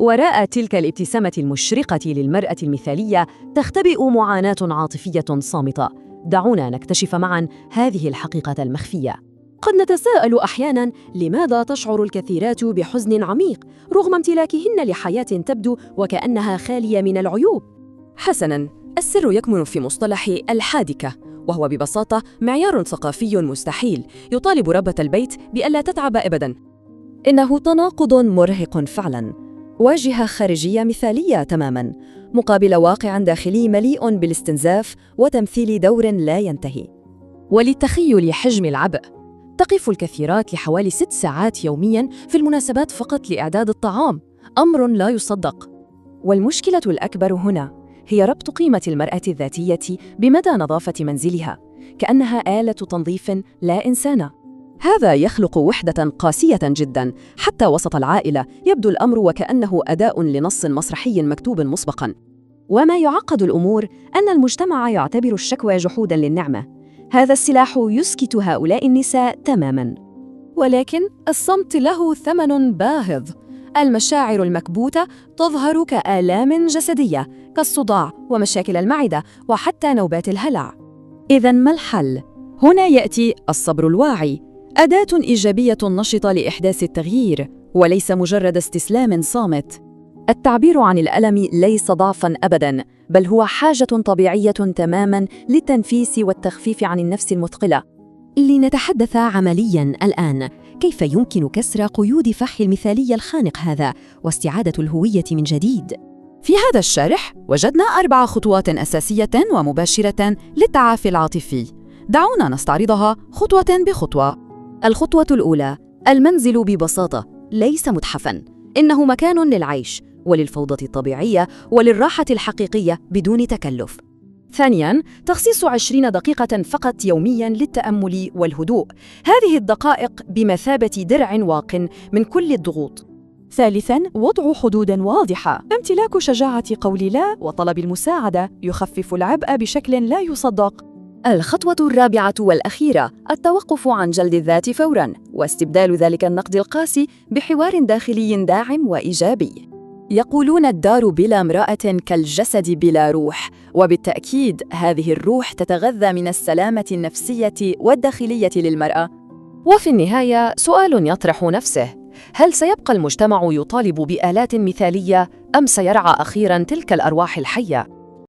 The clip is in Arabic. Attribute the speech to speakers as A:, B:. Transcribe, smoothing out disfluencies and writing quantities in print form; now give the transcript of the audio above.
A: وراء تلك الابتسامة المشرقة للمرأة المثالية تختبئ معاناة عاطفية صامتة. دعونا نكتشف معاً هذه الحقيقة المخفية. قد نتساءل أحياناً لماذا تشعر الكثيرات بحزن عميق رغم امتلاكهن لحياة تبدو وكأنها خالية من العيوب؟ حسناً، السر يكمن في مصطلح الحادكة، وهو ببساطة معيار ثقافي مستحيل يطالب ربة البيت بألا تتعب أبداً. إنه تناقض مرهق فعلاً، واجهة خارجية مثالية تماماً مقابل واقع داخلي مليء بالاستنزاف وتمثيل دور لا ينتهي. وللتخيل حجم العبء، تقف الكثيرات لحوالي 6 ساعات يومياً في المناسبات فقط لإعداد الطعام، أمر لا يصدق. والمشكلة الأكبر هنا هي ربط قيمة المرأة الذاتية بمدى نظافة منزلها، كأنها آلة تنظيف لا إنسان. هذا يخلق وحدة قاسية جداً، حتى وسط العائلة يبدو الأمر وكأنه أداء لنص مسرحي مكتوب مسبقاً. وما يعقد الأمور أن المجتمع يعتبر الشكوى جحوداً للنعمة. هذا السلاح يسكت هؤلاء النساء تماماً. ولكن الصمت له ثمن باهظ. المشاعر المكبوتة تظهر كآلام جسدية كالصداع ومشاكل المعدة وحتى نوبات الهلع. إذن ما الحل؟ هنا يأتي الصبر الواعي، أداة إيجابية نشطة لإحداث التغيير وليس مجرد استسلام صامت. التعبير عن الألم ليس ضعفاً أبداً، بل هو حاجة طبيعية تماماً للتنفيس والتخفيف عن النفس المثقلة. لنتحدث عملياً الآن، كيف يمكن كسر قيود فح المثالية الخانق هذا واستعادة الهوية من جديد؟ في هذا الشرح وجدنا 4 خطوات أساسية ومباشرة للتعافي العاطفي. دعونا نستعرضها خطوة بخطوة. الخطوة الأولى: المنزل ببساطة ليس متحفاً، إنه مكان للعيش وللفوضى الطبيعية وللراحة الحقيقية بدون تكلف. ثانياً، تخصيص 20 دقيقة فقط يومياً للتأمل والهدوء، هذه الدقائق بمثابة درع واق من كل الضغوط. ثالثاً، وضع حدود واضحة، امتلاك شجاعة قول لا وطلب المساعدة يخفف العبء بشكل لا يصدق. الخطوة الرابعة والأخيرة: التوقف عن جلد الذات فوراً واستبدال ذلك النقد القاسي بحوار داخلي داعم وإيجابي. يقولون الدار بلا امرأة كالجسد بلا روح، وبالتأكيد هذه الروح تتغذى من السلامة النفسية والداخلية للمرأة. وفي النهاية سؤال يطرح نفسه: هل سيبقى المجتمع يطالب بآلات مثالية أم سيرعى أخيراً تلك الأرواح الحية؟